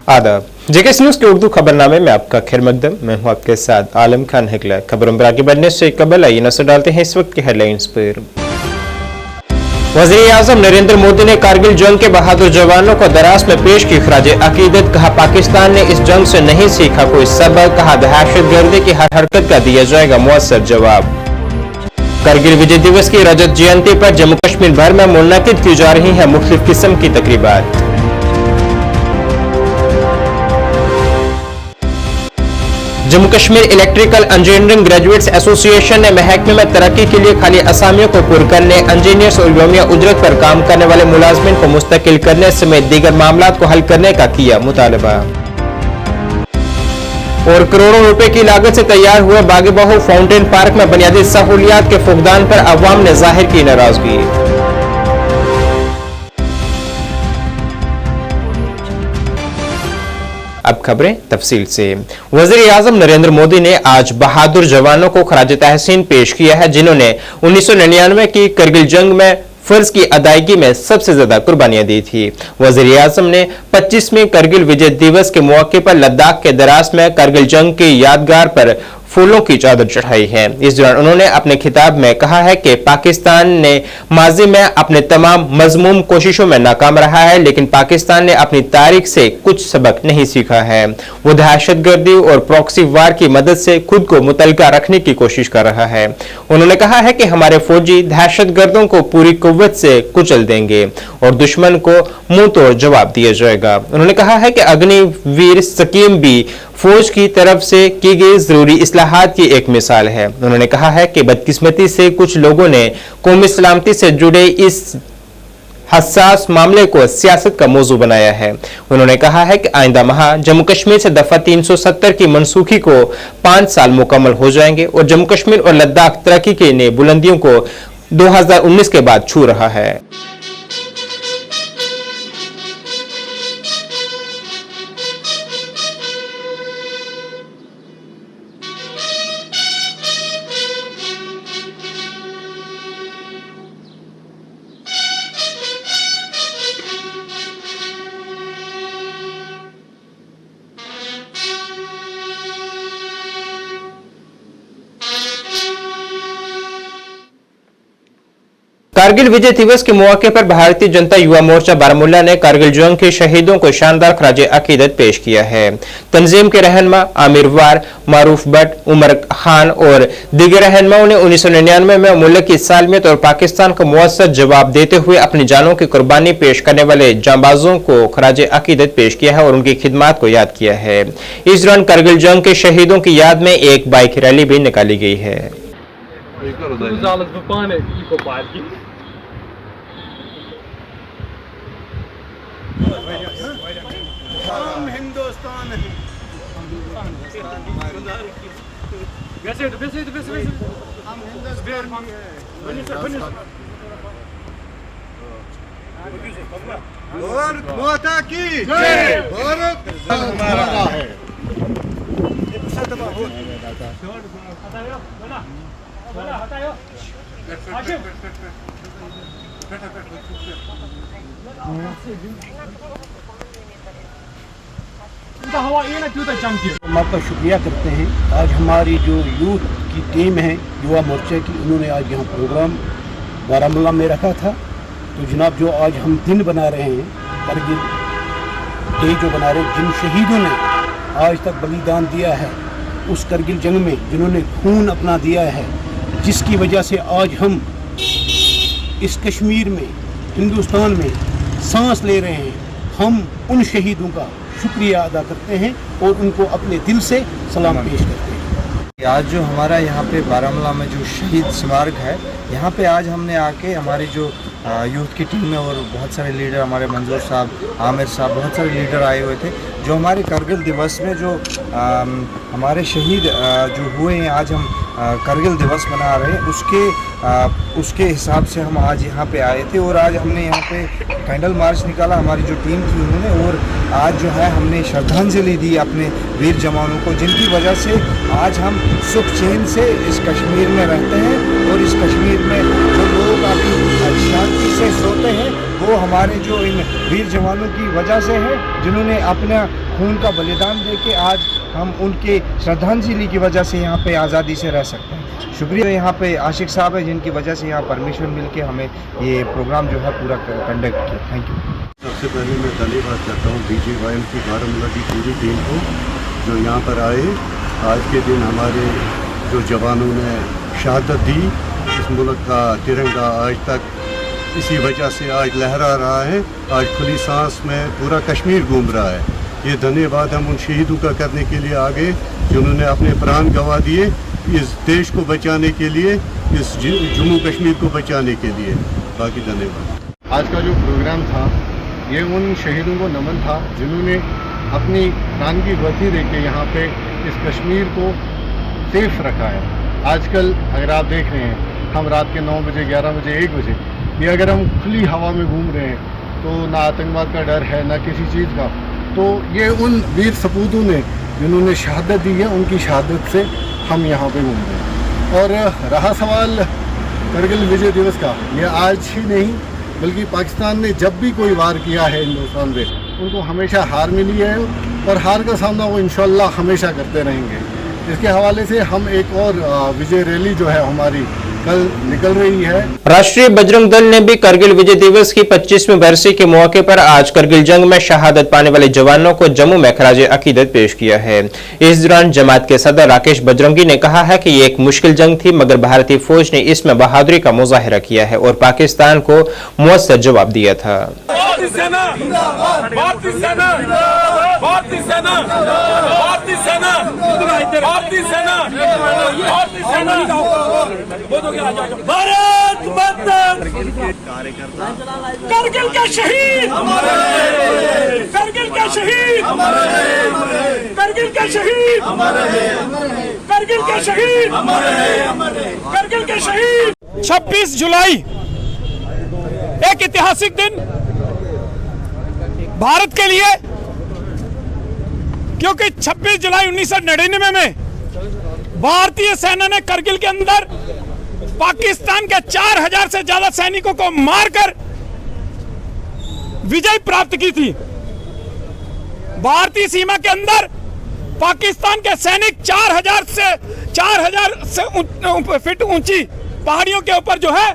आदाब। JKS news के उर्दू खबरनामे में आपका खैर मकदम। मैं हूं आपके साथ आलम खान हिकला। खबरों पर आगे बढ़ने से कबल आइए नजर डालते हैं इस वक्त की हेडलाइंस पर। वज़ीर-ए-आज़म नरेंद्र मोदी ने कारगिल जंग के बहादुर जवानों को दराज में पेश की खराज अकीदत। कहा पाकिस्तान ने इस जंग से नहीं सीखा कोई सबक। कहा दहशतगर्दी की हर हरकत का दिया जाएगा मुअस्सर जवाब। कारगिल विजय दिवस की रजत जयंती पर जम्मू कश्मीर भर में मुनक़िद की जा रही है मुख्तलिफ किस्म की तकरीबात। Jammu Kashmir electrical engineering graduates association ने महकमे में तरक्की के लिए खाली असामियों को पुर करने, इंजीनियर्स और यौमिया उजरत पर काम करने वाले मुलाजमिन को मुस्तकिल करने समेत दीगर मामलात को हल करने का किया मुतालबा। और करोड़ों रुपए की लागत से तैयार हुए बागे-बाहु फाउंटेन पार्क में बुनियादी सहूलियात के फुकदान पर अवाम ने जाहिर की नाराजगी। अब खबरें तफसील से। वज़ीर-ए-आज़म नरेंद्र मोदी ने आज बहादुर जवानों को खराज तहसीन पेश किया है जिन्होंने 1999 की करगिल जंग में फर्ज की अदायगी में सबसे ज्यादा कुर्बानियां दी थी। वज़ीर-ए-आज़म ने 25वें करगिल विजय दिवस के मौके पर लद्दाख के दराज में करगिल जंग की यादगार पर फूलों की चादर चढ़ाई है। इस दौरान उन्होंने अपने खिताब में कहा है कि पाकिस्तान ने माजी में अपने तमाम मजमूम कोशिशों में नाकाम रहा है, लेकिन पाकिस्तान ने अपनी तारीख से कुछ सबक नहीं सीखा है। वो दहशतगर्दी और प्रॉक्सी वार की मदद से खुद को मुतलका रखने की कोशिश कर रहा है। उन्होंने कहा है कि हमारे फौजी दहशतगर्दों को पूरी कुव्वत से कुचल देंगे और दुश्मन को मुंह तोड़ जवाब दिया जाएगा। उन्होंने कहा है कि अग्निवीर स्कीम भी फौज की तरफ से की गई जरूरी इस्लाहात की एक मिसाल है। उन्होंने कहा है कि बदकिस्मती से कुछ लोगों ने कौमी सलामती से जुड़े इस हसास मामले को सियासत का मौजू बनाया है। उन्होंने कहा है कि आइंदा माह जम्मू कश्मीर से दफा 370 की मनसूखी को 5 साल मुकम्मल हो जाएंगे और जम्मू कश्मीर और लद्दाख तरक्की के नई बुलंदियों को 2019 के बाद छू रहा है। कारगिल विजय दिवस के मौके पर भारतीय जनता युवा मोर्चा बारामूला ने कारगिल जंग के शहीदों को शानदार खराज अकीदत पेश किया है। तंजीम के रहनुमा आमिर वार, मारूफ भट्ट, उमर खान और दीगर रहनुमाओं ने 1999 में मुल्क की सालमियत और पाकिस्तान को मुअस्सर जवाब देते हुए अपनी जानों की कुर्बानी पेश करने वाले जांबाजों को खराज अकीदत पेश किया है और उनकी खिदमत को याद किया है। इस दौरान कारगिल जंग के शहीदों की याद में एक बाइक रैली भी निकाली गई है। हम हिंदुस्तान भारत माता की जय। भारत हमारा है। हम आपका शुक्रिया करते हैं। आज हमारी जो यूथ की टीम है युवा मोर्चा की, उन्होंने आज यहाँ प्रोग्राम बारामूला में रखा था। तो जनाब जो आज हम दिन बना रहे हैं कारगिल डे जो बना रहे हैं, जिन शहीदों ने आज तक बलिदान दिया है उस कारगिल जंग में, जिन्होंने खून अपना दिया है, जिसकी वजह से आज हम इस कश्मीर में हिंदुस्तान में सांस ले रहे हैं, हम उन शहीदों का शुक्रिया अदा करते हैं और उनको अपने दिल से सलाम पेश करते हैं। आज जो हमारा यहाँ पे बारामूला में जो शहीद स्मारक है, यहाँ पे आज हमने आके हमारी जो यूथ की टीम है और बहुत सारे लीडर, हमारे मंजूर साहब, आमिर साहब, बहुत सारे लीडर आए हुए थे जो हमारे कारगिल दिवस में जो हमारे शहीद जो हुए हैं, आज हम कारगिल दिवस मना रहे हैं, उसके हिसाब से हम आज यहाँ पे आए थे और आज हमने यहाँ पे कैंडल मार्च निकाला हमारी जो टीम थी उन्होंने, और आज जो है हमने श्रद्धांजलि दी अपने वीर जवानों को, जिनकी वजह से आज हम सुख चैन से इस कश्मीर में रहते हैं और इस कश्मीर में जो लोग अभी शांति से सोते हैं वो हमारे जो इन वीर जवानों की वजह से है, जिन्होंने खून का बलिदान दे के आज हम उनके श्रद्धांजलि की वजह से यहाँ पे आज़ादी से रह सकते हैं। शुक्रिया यहाँ पे आशिक साहब है जिनकी वजह से यहाँ परमिशन मिल के हमें ये प्रोग्राम जो है पूरा कंडक्ट किया। Thank you. सबसे पहले मैं धन्यवाद करता हूँ BGYM की बारामूला की पूरी टीम को जो यहाँ पर आए। आज के दिन हमारे जो जवानों ने शहादत दी, इस मुल्क का तिरंगा आज तक इसी वजह से आज लहरा रहा है। आज खुली सांस में पूरा कश्मीर घूम रहा है। ये धन्यवाद हम उन शहीदों का करने के लिए आगे जिन्होंने अपने प्राण गंवा दिए इस देश को बचाने के लिए, इस जम्मू कश्मीर को बचाने के लिए। बाकी धन्यवाद। आज का जो प्रोग्राम था ये उन शहीदों को नमन था जिन्होंने अपनी प्राण की वर्दी देके यहाँ पे इस कश्मीर को सेफ रखा है। आजकल अगर आप देख रहे हैं हम रात के 9 बजे 11 बजे 1 बजे ये अगर हम खुली हवा में घूम रहे हैं तो ना आतंकवाद का डर है ना किसी चीज़ का। तो ये उन वीर सपूतों ने जिन्होंने शहादत दी है उनकी शहादत से हम यहाँ पे घूम रहे हैं। और रहा सवाल करगिल विजय दिवस का, ये आज ही नहीं बल्कि पाकिस्तान ने जब भी कोई वार किया है हिंदुस्तान पे उनको हमेशा हार मिली है और हार का सामना वो इंशाल्लाह हमेशा करते रहेंगे। इसके हवाले से हम एक और विजय रैली जो है हमारी कल निकल रही है। राष्ट्रीय बजरंग दल ने भी करगिल विजय दिवस की 25वीं बरसी के मौके पर आज करगिल जंग में शहादत पाने वाले जवानों को जम्मू में खराजे अकीदत पेश किया है। इस दौरान जमात के सदर राकेश बजरंगी ने कहा है कि ये एक मुश्किल जंग थी मगर भारतीय फौज ने इसमें बहादुरी का मुजाहिरा किया है और पाकिस्तान को मुअस्सर जवाब दिया था। भारत माता करगिल का शहीद, करगिल का शहीद, करगिल का शहीद, करगिल का शहीद, करगिल का शहीद। 26 जुलाई एक ऐतिहासिक दिन भारत के लिए, क्योंकि 26 जुलाई 1999 में भारतीय सेना ने करगिल के अंदर पाकिस्तान के 4000 से ज्यादा सैनिकों को मारकर विजय प्राप्त की थी। भारतीय सीमा के अंदर पाकिस्तान के सैनिक 4000 से फीट ऊंची पहाड़ियों के ऊपर जो है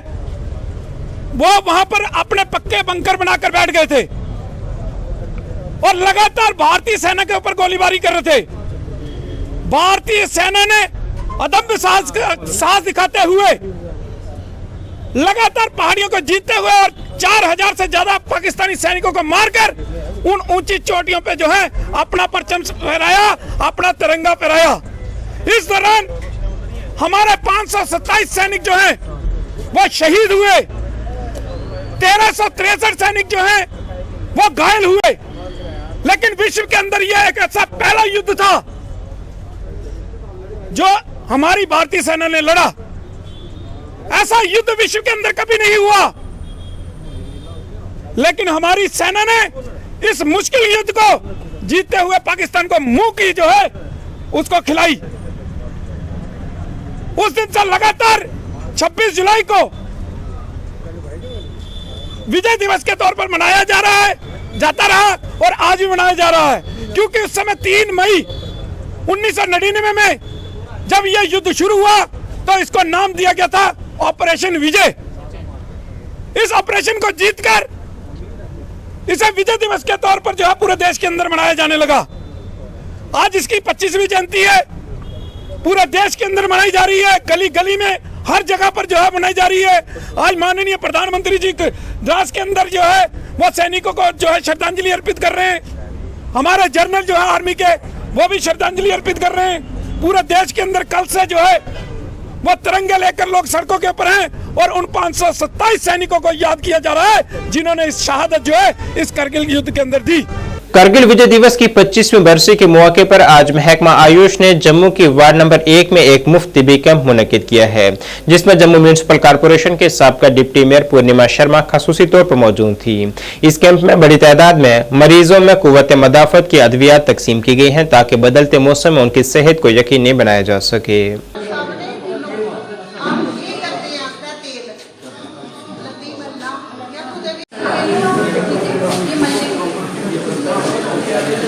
वो वहां पर अपने पक्के बंकर बनाकर बैठ गए थे और लगातार भारतीय सेना के ऊपर गोलीबारी कर रहे थे। भारतीय सेना ने अदम्य साहस दिखाते हुए लगातार पहाड़ियों को जीतते हुए और 4000 से ज्यादा पाकिस्तानी सैनिकों को मारकर उन ऊंची चोटियों पे जो है अपना परचम फहराया, अपना तिरंगा फहराया। इस दौरान हमारे 527 सैनिक जो हैं वो शहीद हुए, 1363 सैनिक जो हैं वो घायल हुए। लेकिन विश्व के अंदर यह एक ऐसा पहला युद्ध था जो हमारी भारतीय सेना ने लड़ा। ऐसा युद्ध विश्व के अंदर कभी नहीं हुआ, लेकिन हमारी सेना ने इस मुश्किल युद्ध को जीतते हुए पाकिस्तान को मुंह की जो है उसको खिलाई। उस दिन से लगातार 26 जुलाई को विजय दिवस के तौर पर मनाया जा रहा है, जाता रहा और आज भी मनाया जा रहा है, क्योंकि उस समय 3 मई 1999 में जब यह युद्ध शुरू हुआ तो इसको नाम दिया गया था ऑपरेशन विजय। इस ऑपरेशन को जीतकर इसे विजय दिवस के तौर पर जो है पूरे देश के अंदर मनाया जाने लगा। आज इसकी 25वीं जयंती है, पूरे देश के अंदर मनाई जा रही है, गली गली में हर जगह पर जो है मनाई जा रही है। आज माननीय प्रधानमंत्री जी द्रास के अंदर जो है वो सैनिकों को जो है श्रद्धांजलि अर्पित कर रहे हैं। हमारे जनरल जो है आर्मी के वो भी श्रद्धांजलि अर्पित कर रहे हैं। पूरे देश के अंदर कल से जो है वो तिरंगे लेकर लोग सड़कों के ऊपर हैं और उन 527 सैनिकों को याद किया जा रहा है जिन्होंने इस शहादत जो है इस करगिल युद्ध के अंदर दी। करगिल विजय दिवस की 25वीं बरसी के मौके पर आज महकमा आयुष ने जम्मू की वार्ड नंबर 1 में एक मुफ्त तिबी कैंप मुनक्किद किया है, जिसमें जम्मू म्युनिसिपल कॉर्पोरेशन के साबका डिप्टी मेयर पूर्णिमा शर्मा खसूसी तौर पर मौजूद थी। इस कैंप में बड़ी तादाद में मरीजों में कुव्वत मदाफत की अद्वियात तकसीम की गई हैं ताकि बदलते मौसम में उनकी सेहत को यकीनी बनाया जा सके।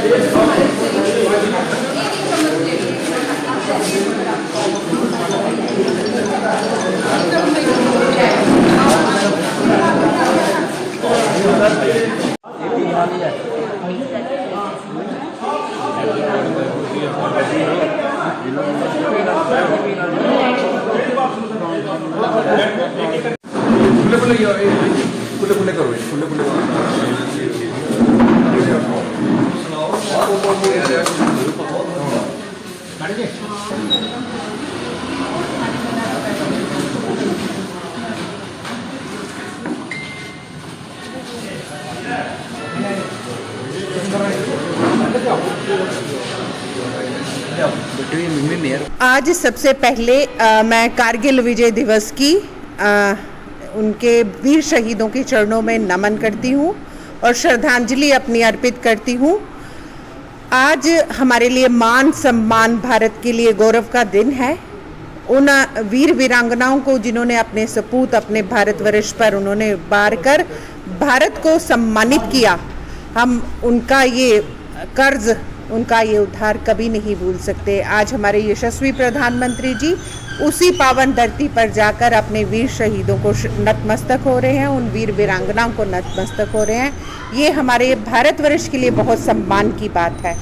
ये आज सबसे पहले मैं कारगिल विजय दिवस की उनके वीर शहीदों के चरणों में नमन करती हूँ और श्रद्धांजलि अपनी अर्पित करती हूँ। आज हमारे लिए मान सम्मान, भारत के लिए गौरव का दिन है। उन वीर वीरांगनाओं को जिन्होंने अपने सपूत अपने भारतवर्ष पर उन्होंने बार कर भारत को सम्मानित किया, हम उनका ये कर्ज, उनका ये उद्धार कभी नहीं भूल सकते। आज हमारे यशस्वी प्रधानमंत्री जी उसी पावन धरती पर जाकर अपने वीर शहीदों को नतमस्तक हो रहे हैं, उन वीर वीरांगनाओं को नतमस्तक हो रहे हैं। ये हमारे भारतवर्ष के लिए बहुत सम्मान की बात है।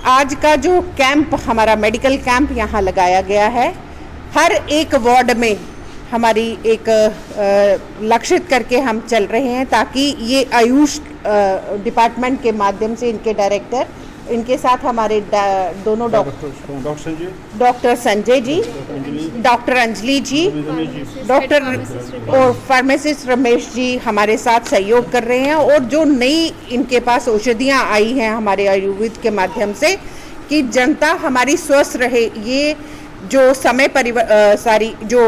आज का जो कैंप, हमारा मेडिकल कैंप यहाँ लगाया गया है, हर एक वार्ड में हमारी एक लक्षित करके हम चल रहे हैं ताकि ये आयुष डिपार्टमेंट के माध्यम से इनके डायरेक्टर, इनके साथ हमारे दोनों डॉक्टर संजय जी, डॉक्टर अंजलि जी, डॉक्टर और फार्मासिस्ट रमेश जी हमारे साथ सहयोग कर रहे हैं। और जो नई इनके पास औषधियाँ आई हैं हमारे आयुर्वेद के माध्यम से, कि जनता हमारी स्वस्थ रहे। ये जो समय जो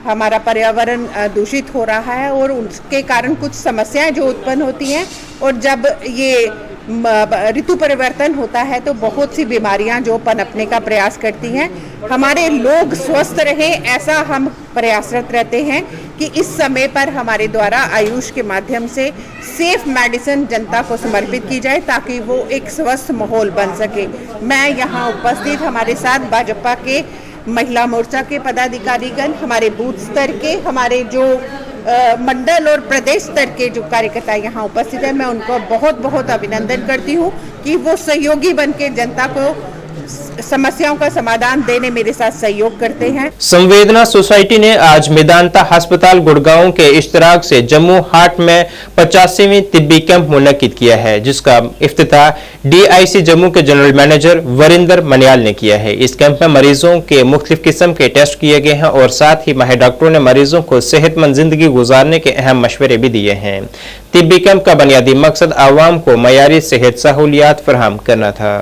हमारा पर्यावरण दूषित हो रहा है और उसके कारण कुछ समस्याएं जो उत्पन्न होती हैं, और जब ये ऋतु परिवर्तन होता है तो बहुत सी बीमारियां जो पनपने का प्रयास करती हैं। हमारे लोग स्वस्थ रहे, ऐसा हम प्रयासरत रहते हैं कि इस समय पर हमारे द्वारा आयुष के माध्यम से सेफ मेडिसिन जनता को समर्पित की जाए ताकि वो एक स्वस्थ माहौल बन सके। मैं यहाँ उपस्थित हमारे साथ भाजपा के महिला मोर्चा के पदाधिकारीगण, हमारे बूथ स्तर के, हमारे जो मंडल और प्रदेश स्तर के जो कार्यकर्ता यहाँ उपस्थित हैं, मैं उनको बहुत बहुत अभिनंदन करती हूँ कि वो सहयोगी बन के जनता को समस्याओं का समाधान देने मेरे साथ सहयोग करते हैं। संवेदना सोसाइटी ने आज मेदांता अस्पताल गुड़गांव के इश्तराक से जम्मू हाट में 85वीं तिब्बी कैंप मुनक्किद किया है, जिसका इफ्तिताह DIC जम्मू के जनरल मैनेजर वरिंदर मनियाल ने किया है। इस कैंप में मरीजों के मुख्तलिफ किस्म के टेस्ट किए गए हैं और साथ ही माहिर डॉक्टरों ने मरीजों को सेहतमंद जिंदगी गुजारने के अहम मशवरे भी दिए हैं। तिब्बी कैंप का बुनियादी मकसद आवाम को मयारी सेहत सहूलियात फराहम करना था।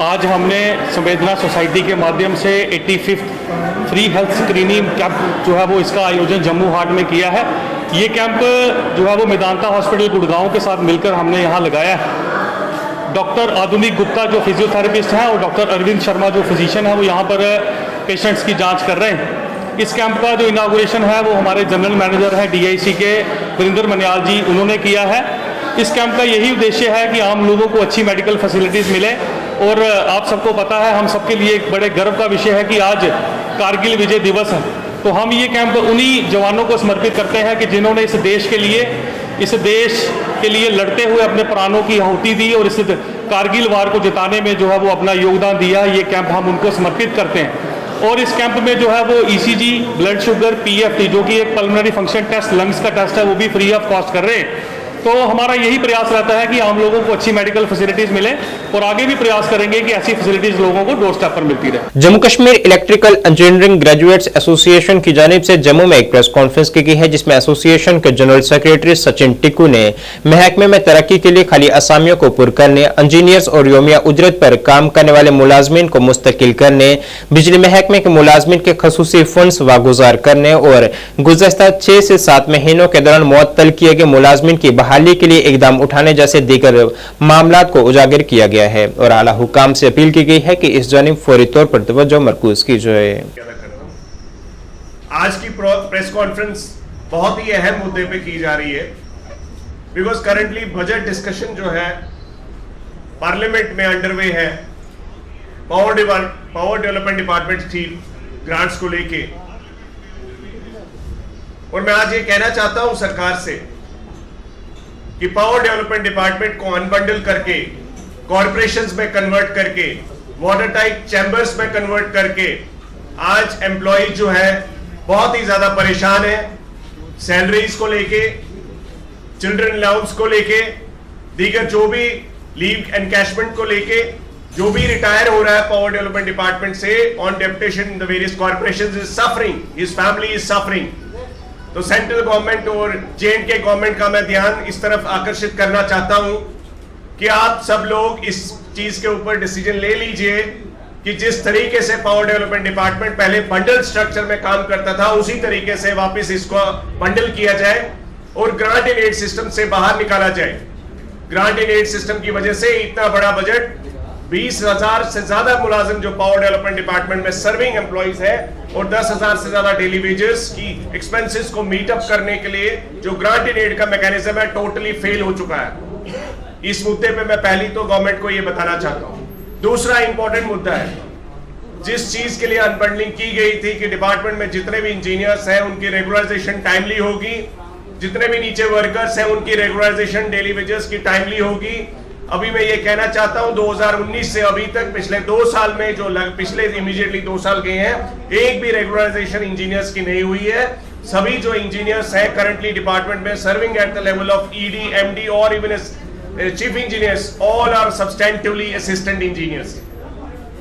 आज हमने संवेदना सोसाइटी के माध्यम से 85th free health screening camp जो है वो इसका आयोजन जम्मू हाट में किया है। ये कैंप जो है वो मेदांता हॉस्पिटल गुड़गांव के साथ मिलकर हमने यहाँ लगाया है। डॉक्टर आधुनिक गुप्ता जो फिजियोथेरेपिस्ट हैं और डॉक्टर अरविंद शर्मा जो फिजिशियन हैं वो यहाँ पर पेशेंट्स की जाँच कर रहे हैं। इस कैंप का जो इनागुरेशन है वो हमारे जनरल मैनेजर हैं DIC के वरिंदर मनियाल जी, उन्होंने किया है। इस कैंप का यही उद्देश्य है कि आम लोगों को अच्छी मेडिकल फैसिलिटीज़ मिले। और आप सबको पता है, हम सबके लिए एक बड़े गर्व का विषय है कि आज कारगिल विजय दिवस है, तो हम ये कैंप उन्हीं जवानों को समर्पित करते हैं कि जिन्होंने इस देश के लिए लड़ते हुए अपने प्राणों की आहुति दी और इस कारगिल वार को जिताने में जो है वो अपना योगदान दिया। ये कैंप हम उनको समर्पित करते हैं। और इस कैंप में जो है वो ECG, ब्लड शुगर, PFT जो कि एक पल्मोनरी फंक्शन टेस्ट, लंग्स का टेस्ट है, वो भी फ्री ऑफ कॉस्ट कर रहे हैं। तो हमारा यही प्रयास रहता है कि आम लोगों को अच्छी मेडिकल फैसिलिटीज़ मिले और आगे भी प्रयास करेंगे कि ऐसी फैसिलिटीज़ लोगों को डोर स्टेप पर मिलती रहे। Jammu Kashmir electrical engineering graduates association की जानिब से जम्मू में एक प्रेस कॉन्फ्रेंस की गई है, जिसमें एसोसिएशन के जनरल सेक्रेटरी सचिन टिक्कू ने महकमे में तरक्की के लिए खाली असामियों को पुर करने, इंजीनियर्स और योमिया उजरत पर काम करने वाले मुलाजमीन को मुस्तकिल करने, बिजली महकमे के मुलाजमीन के खसूसी फंड्स वागुजार करने और गुज़श्ता 6 से 7 महीनों के दौरान मुअत्तल किए गए मुलाजमीन की बहाली के लिए इकदाम उठाने जैसे दीगर मामलात को उजागर किया गया है और आला हुकाम से अपील की गई है कि इस जानिब फौरी तौर पर तवज्जो मरकूज की जाए। आज की प्रेस कॉन्फ्रेंस बहुत ही अहम मुद्दे पे की जा रही है, बिकॉज करंटली बजट डिस्कशन जो है पार्लियामेंट में अंडरवे है पावर डेवलपमेंट डिपार्टमेंट की ग्रांट्स को लेके। और मैं आज ये कहना चाहता हूं सरकार से कि पावर डेवलपमेंट डिपार्टमेंट को अनबंडल करके कॉर्पोरेशंस में कन्वर्ट करके वाटर टाइप चैम्बर्स में कन्वर्ट करके आज एम्प्लॉय जो है बहुत ही ज्यादा परेशान है, सैलरीज को लेके, चिल्ड्रन अलाउंस को लेके, दीगर जो भी लीव एनकैशमेंट को लेके, जो भी रिटायर हो रहा है पावर डेवलपमेंट डिपार्टमेंट से on deputation in the various corporations is suffering, his family is suffering. तो सेंट्रल गवर्नमेंट और J&K गवर्नमेंट का मैं ध्यान इस तरफ आकर्षित करना चाहता हूं कि आप सब लोग इस चीज के ऊपर डिसीजन ले लीजिए कि जिस तरीके से पावर डेवलपमेंट डिपार्टमेंट पहले बंडल स्ट्रक्चर में काम करता था उसी तरीके से वापस इसको बंडल किया जाए और ग्रांट इन एड सिस्टम से बाहर निकाला जाए। ग्रांट इन एड सिस्टम की वजह से इतना बड़ा बजट 20,000 से ज्यादा मुलाजिम जो पावर डेवलपमेंट डिपार्टमेंट में सर्विंग एम्प्लॉइज है और 10,000 से ज्यादा डेली वेजेस की एक्सपेंसेस को मीट अप करने के लिए जो ग्रांट इन एड का मैकेनिज्म है टोटली फेल हो चुका है। इस मुद्दे पे मैं पहली तो गवर्नमेंट को ये बताना चाहता हूँ। दूसरा इंपॉर्टेंट मुद्दा है, जिस चीज के लिए अनबंडलिंग की गई थी कि डिपार्टमेंट में जितने भी इंजीनियर्स हैं उनकी रेगुलराइजेशन टाइमली होगी, जितने भी नीचे वर्कर्स हैं उनकी रेगुलराइजेशन डेली वेजेस की टाइमली होगी। अभी मैं ये कहना चाहता हूं 2019 से अभी तक पिछले 2 साल में जो पिछले इमीडिएटली 2 साल गए हैं एक भी रेगुलराइजेशन इंजीनियर्स की नहीं हुई है। सभी जो इंजीनियर्स हैं करंटली डिपार्टमेंट में serving at the level of ED, MD और even chief engineers all are substantively assistant engineers.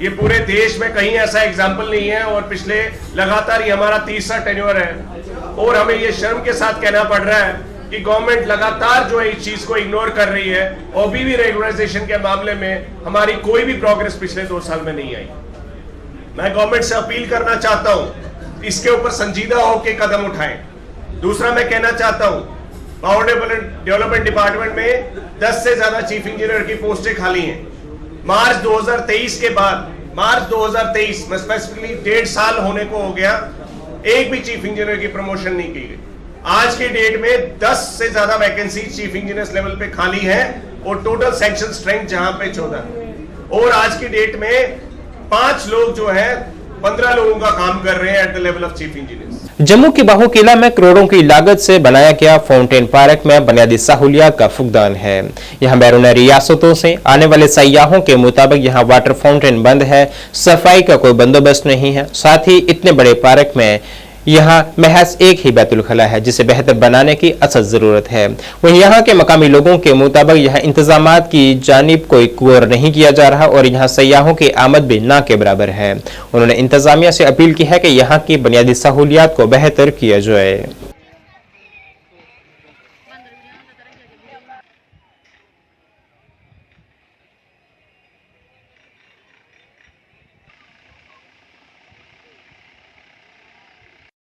ये पूरे देश में कहीं ऐसा एग्जाम्पल नहीं है और पिछले लगातार ये हमारा 30रा टेन्योर है और हमें ये शर्म के साथ कहना पड़ रहा है कि गवर्नमेंट लगातार जो है इस चीज को इग्नोर कर रही है और अभी भी रेगुलराइजेशन के मामले में हमारी कोई भी प्रोग्रेस पिछले 2 साल में नहीं आई। मैं गवर्नमेंट से अपील करना चाहता हूं इसके ऊपर संजीदा होकर कदम उठाएं। दूसरा मैं कहना चाहता हूं पावर डेवलपमेंट डिपार्टमेंट में 10 से ज्यादा चीफ इंजीनियर की पोस्टें खाली हैं। मार्च 2023 के बाद, मार्च 2023 में स्पेसिफिकली 1.5 साल होने को हो गया, एक भी चीफ इंजीनियर की प्रमोशन नहीं की गई। आज के डेट में 10 से ज्यादा वैकेंसी चीफ इंजीनियर्स लेवल पे खाली है और टोटल सैंक्शन स्ट्रेंथ जहां पे 14 और आज की डेट में 5 लोग जो है 15 लोगों का काम कर रहे हैं eight the level of chief engineers. Jammu की बाहू किला में करोड़ों की लागत से बनाया गया फाउंटेन पार्क में बुनियादी सहूलियात का फुकदान है। यहां बैरून रियासतों से आने वाले सयाहों के मुताबिक यहां वाटर फाउंटेन बंद है, सफाई का कोई बंदोबस्त नहीं है। साथ ही इतने बड़े पार्क में यहाँ महज एक ही बैतुल खला है जिसे बेहतर बनाने की असद जरूरत है। वहीं यहाँ के मकामी लोगों के मुताबिक यहाँ इंतजामात की जानिब कोई गौर नहीं किया जा रहा और यहाँ सयाहों की आमद भी ना के बराबर है। उन्होंने इंतजामिया से अपील की है कि यहाँ की बुनियादी सहूलियात को बेहतर किया जाए।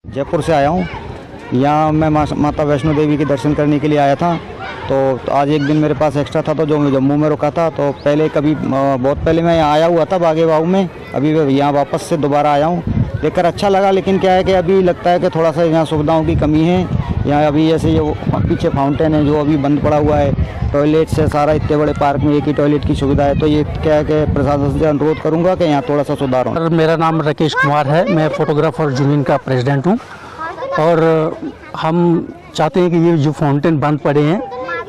जयपुर से आया हूँ। यहाँ मैं माता वैष्णो देवी के दर्शन करने के लिए आया था, तो आज एक दिन मेरे पास एक्स्ट्रा था तो जो मैं जम्मू में रुका था। तो पहले कभी बहुत पहले मैं यहाँ आया हुआ था बागे बाहू में, अभी यहाँ वापस से दोबारा आया हूँ। देखकर अच्छा लगा, लेकिन क्या है कि अभी लगता है कि थोड़ा सा यहाँ सुविधाओं की कमी है। यहाँ अभी जैसे ये पीछे फाउंटेन है जो अभी बंद पड़ा हुआ है, टॉयलेट से सारा इतने बड़े पार्क में एक ही टॉयलेट की सुविधा है। तो ये क्या है कि प्रशासन से अनुरोध करूँगा कि यहाँ थोड़ा सा सुधार हो। मेरा नाम राकेश कुमार है, मैं फोटोग्राफर यूनियन का प्रेसिडेंट हूँ और हम चाहते हैं कि ये जो फाउंटेन बंद पड़े हैं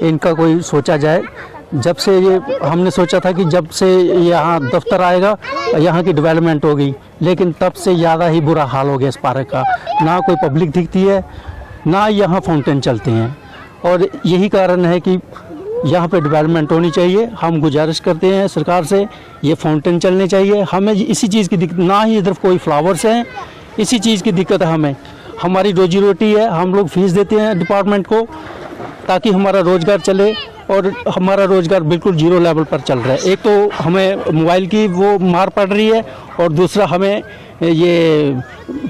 इनका कोई सोचा जाए। जब से ये हमने सोचा था कि जब से यहाँ दफ्तर आएगा यहाँ की डेवलपमेंट होगी, लेकिन तब से ज़्यादा ही बुरा हाल हो गया इस पार्क का। ना कोई पब्लिक दिखती है, ना यहाँ फाउंटेन चलते हैं और यही कारण है कि यहाँ पे डेवलपमेंट होनी चाहिए। हम गुजारिश करते हैं सरकार से, ये फाउंटेन चलने चाहिए। हमें इसी चीज़ की दिक्कत, ना ही इधर कोई फ्लावर्स हैं, इसी चीज़ की दिक्कत है हमें। हमारी रोजी रोटी है, हम लोग फीस देते हैं डिपार्टमेंट को ताकि हमारा रोज़गार चले, और हमारा रोज़गार बिल्कुल जीरो लेवल पर चल रहा है। एक तो हमें मोबाइल की वो मार पड़ रही है, और दूसरा हमें ये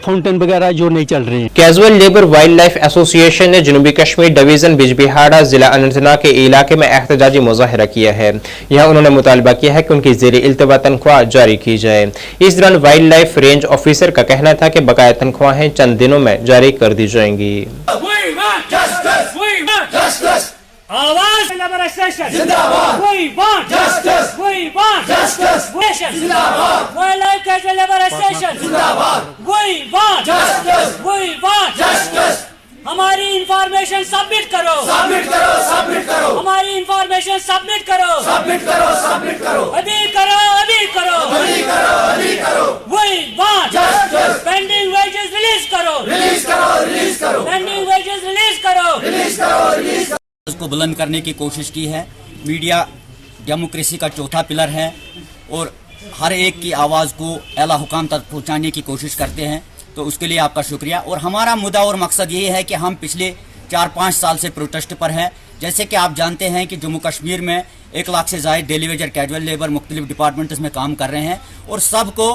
फाउंटेन वगैरह जो नहीं चल रही है। Casual labour wild life association ने जनूबी कश्मीर डिवीजन बिजबिहाड़ा जिला अनंतनाग के इलाके में एहतजाजी मुजाहरा किया है। यहाँ उन्होंने मुतालबा किया है कि उनकी ज़ेर इल्तवा तनख्वाह जारी की जाए। इस दौरान वाइल्ड लाइफ रेंज ऑफिसर का कहना था कि बकाया तनख्वाहें चंद दिनों में जारी कर दी जाएंगी। आवाज लेबर एसोसिएशन जिंदाबाद, we want justice, we want justice, जिंदाबाद, wildlife casual labour association जिंदाबाद, we want justice, we want justice. हमारी इंफॉर्मेशन सबमिट करो, सबमिट करो, सबमिट करो, हमारी इंफॉर्मेशन सबमिट करो, सबमिट करो, सबमिट करो, अभी करो, अभी करो, अभी करो, अभी करो, we want justice. Pending wages release करो, रिलीज करो, रिलीज करो, पेंडिंग वेजेस रिलीज करो, रिलीज करो, रिलीज करो। को बुलंद करने की कोशिश की है। मीडिया डेमोक्रेसी का चौथा पिलर है और हर एक की आवाज़ को आला हुकाम तक पहुंचाने की कोशिश करते हैं, तो उसके लिए आपका शुक्रिया। और हमारा मुद्दा और मकसद ये है कि हम पिछले 4-5 साल से प्रोटेस्ट पर हैं। जैसे कि आप जानते हैं कि जम्मू कश्मीर में 1 लाख से ज़ायद डेली वेजर कैजुअल लेबर मुख्तलिफ डिपार्टमेंट्स में काम कर रहे हैं, और सबको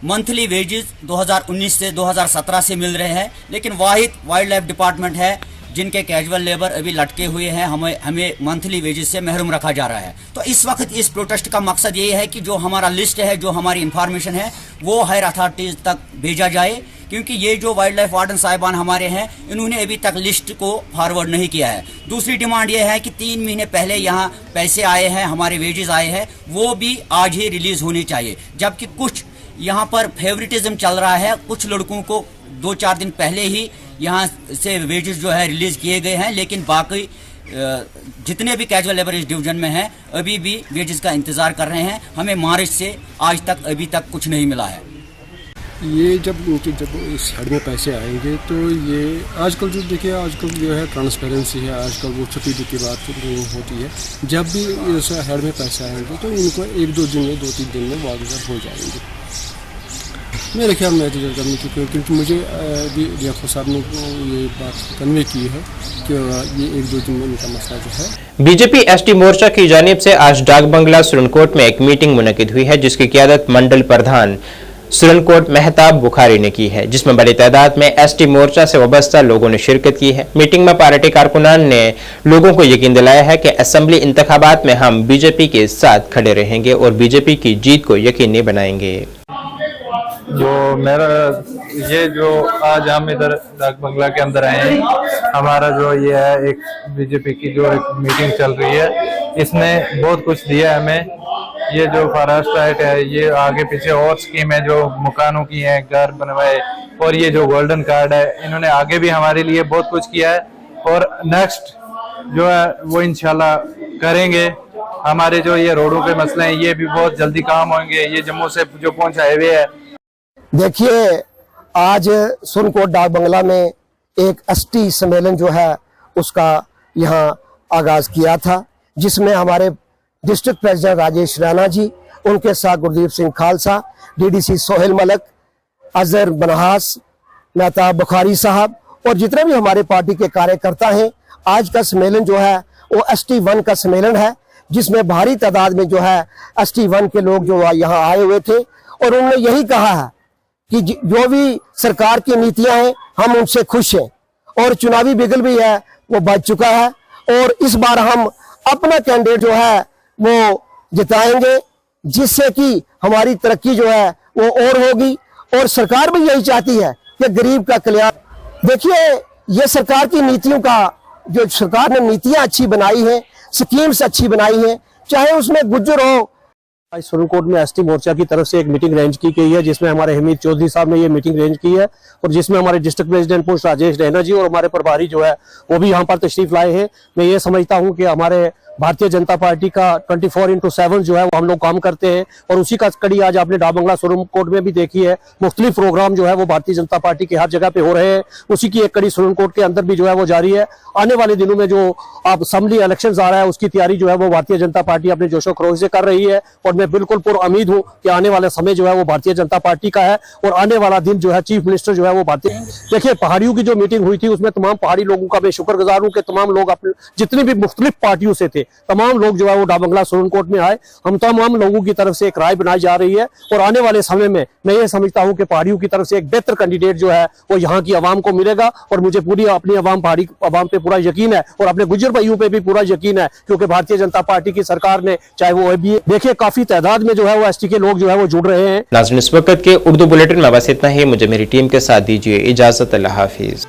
मंथली वेजेस 2019 से 2017 से मिल रहे हैं, लेकिन वाहिद वाइल्ड लाइफ डिपार्टमेंट है जिनके कैजुअल लेबर अभी लटके हुए हैं, हमें मंथली वेजेस से महरूम रखा जा रहा है। तो इस वक्त इस प्रोटेस्ट का मकसद ये है कि जो हमारा लिस्ट है, जो हमारी इंफॉर्मेशन है, वो हायर अथॉरिटीज़ तक भेजा जाए, क्योंकि ये जो वाइल्ड लाइफ वार्डन साहिबान हमारे हैं, इन्होंने अभी तक लिस्ट को फॉरवर्ड नहीं किया है। दूसरी डिमांड ये है कि 3 महीने पहले यहाँ पैसे आए हैं, हमारे वेजेस आए हैं, वो भी आज ही रिलीज़ होने चाहिए। जबकि कुछ यहाँ पर फेवरेटिज्म चल रहा है, कुछ लड़कों को 2-4 दिन पहले ही यहाँ से वेजेस जो है रिलीज़ किए गए हैं, लेकिन बाकी जितने भी कैजुअल लेबर इस डिवीजन में हैं अभी भी वेजेस का इंतज़ार कर रहे हैं। हमें मार्च से आज तक अभी तक कुछ नहीं मिला है। ये जब इस हेड में पैसे आएंगे तो ये आजकल जो देखिए, आजकल जो है ट्रांसपेरेंसी है, आजकल वो छुट्टी की बात नहीं होती है। जब भी इस हेड में पैसे आएंगे तो इनको 1-2 दिन में, 2-3 दिन में वापस हो जाएंगे। मेरे ख्याल में करने की, क्योंकि मुझे डीएफओ साहब ने ये बात कन्वे की है कि ये 1-2 दिन में इनका मसला जो है। बीजेपी एसटी मोर्चा की जानिब से आज डाक बंगला सुरनकोट में एक मीटिंग मुनक्किद हुई है, जिसकी क़ियादत मंडल प्रधान सुरनकोट मेहताब बुखारी ने की है, जिसमें बड़ी तादाद में एसटी मोर्चा से वाबस्ता लोगों ने शिरकत की है। मीटिंग में पार्टी कारकुनान ने लोगों को यकीन दिलाया है कि असेंबली इंतखाबात में हम बीजेपी के साथ खड़े रहेंगे और बीजेपी की जीत को यकीनी बनाएंगे। जो मेरा ये जो आज हम इधर डाक बंगला के अंदर आए हैं, हमारा जो ये है एक बीजेपी की जो एक मीटिंग चल रही है, इसने बहुत कुछ दिया हमें। ये जो फॉरेस्ट राइट है, ये आगे पीछे और स्कीम है जो मकानों की है, घर बनवाए, और ये जो गोल्डन कार्ड है, इन्होंने आगे भी हमारे लिए बहुत कुछ किया है और नेक्स्ट जो है वो इंशाल्लाह करेंगे। हमारे जो ये रोडों के मसले हैं ये भी बहुत जल्दी काम होंगे। ये जम्मू से जो पहुंच हाईवे है, देखिए आज सुरनकोट डाक बंगला में एक एसटी सम्मेलन जो है उसका यहाँ आगाज किया था, जिसमें हमारे डिस्ट्रिक्ट प्रेसिडेंट राजेश रैना जी, उनके साथ गुरदीप सिंह खालसा, डीडीसी सोहेल मलक, अजहर बनहास, मेहताब बुखारी साहब और जितने भी हमारे पार्टी के कार्यकर्ता हैं। आज का सम्मेलन जो है वो ST1 का सम्मेलन है, जिसमें भारी तादाद में जो है ST1 के लोग जो यहाँ आए हुए थे, और उन्होंने यही कहा है कि जो भी सरकार की नीतियां हैं हम उनसे खुश हैं, और चुनावी बिगल भी है वो बच चुका है, और इस बार हम अपना कैंडिडेट जो है वो जिताएंगे, जिससे कि हमारी तरक्की जो है वो और होगी। और सरकार भी यही चाहती है कि गरीब का कल्याण। देखिए ये सरकार की नीतियों का, जो सरकार ने नीतियां अच्छी बनाई है, स्कीम्स अच्छी बनाई है, चाहे उसमें गुज्जर हो। आज सुरनकोट में एसटी मोर्चा की तरफ से एक मीटिंग अरेंज की गई है, जिसमें हमारे हमीद चौधरी साहब ने ये मीटिंग अरेंज की है, और जिसमें हमारे district president post Rajesh Raina ji और हमारे प्रभारी जो है वो भी यहाँ पर तशरीफ लाए हैं। मैं ये समझता हूँ कि हमारे भारतीय जनता पार्टी का 24/7 जो है वो हम लोग काम करते हैं और उसी का कड़ी आज आपने डाक बंगला सुप्रीम कोर्ट में भी देखी है। मुख्तलिफ प्रोग्राम जो है वो भारतीय जनता पार्टी के हर जगह पे हो रहे हैं, उसी की एक कड़ी सुप्रीम कोर्ट के अंदर भी जो है वो जारी है। आने वाले दिनों में जो आप असेंबली इलेक्शंस आ रहा है उसकी तैयारी जो है वो भारतीय जनता पार्टी अपने जोशो खरोश से कर रही है और मैं बिल्कुल पुरउम्मीद हूँ कि आने वाला समय जो है वो भारतीय जनता पार्टी का है और आने वाला दिन जो है चीफ मिनिस्टर जो है वो भारतीय। देखिए पहाड़ियों की जो मीटिंग हुई थी उसमें तमाम पहाड़ी लोगों का मैं शुक्रगुजार हूँ कि तमाम लोग अपने जितनी भी मुख्तलिफ पार्टियों से थे तमाम लोग जो है वो डाक बंगला सुप्रीम कोर्ट में आए। हम तमाम लोगों की तरफ से एक राय बनाई जा रही है और आने वाले समय में मैं ये समझता हूँ कि पहाड़ियों की तरफ से एक बेहतर कैंडिडेट जो है वो यहाँ की आवाम को मिलेगा और मुझे पूरी अपनी आवाम पहाड़ी आवाम पे पूरा यकीन है और अपने गुज्जर भाइयों पे भी पूरा यकीन है क्योंकि भारतीय जनता पार्टी की सरकार ने चाहे वो अभी देखिए काफी तादाद में जो है वो एसटी के लोग जो है वो जुड़ रहे हैं। नाज़रीन इस वक्त के उर्दू बुलेटिन में बस इतना ही। मुझे मेरी टीम के साथ दीजिए इजाजत। अल्लाह हाफिज।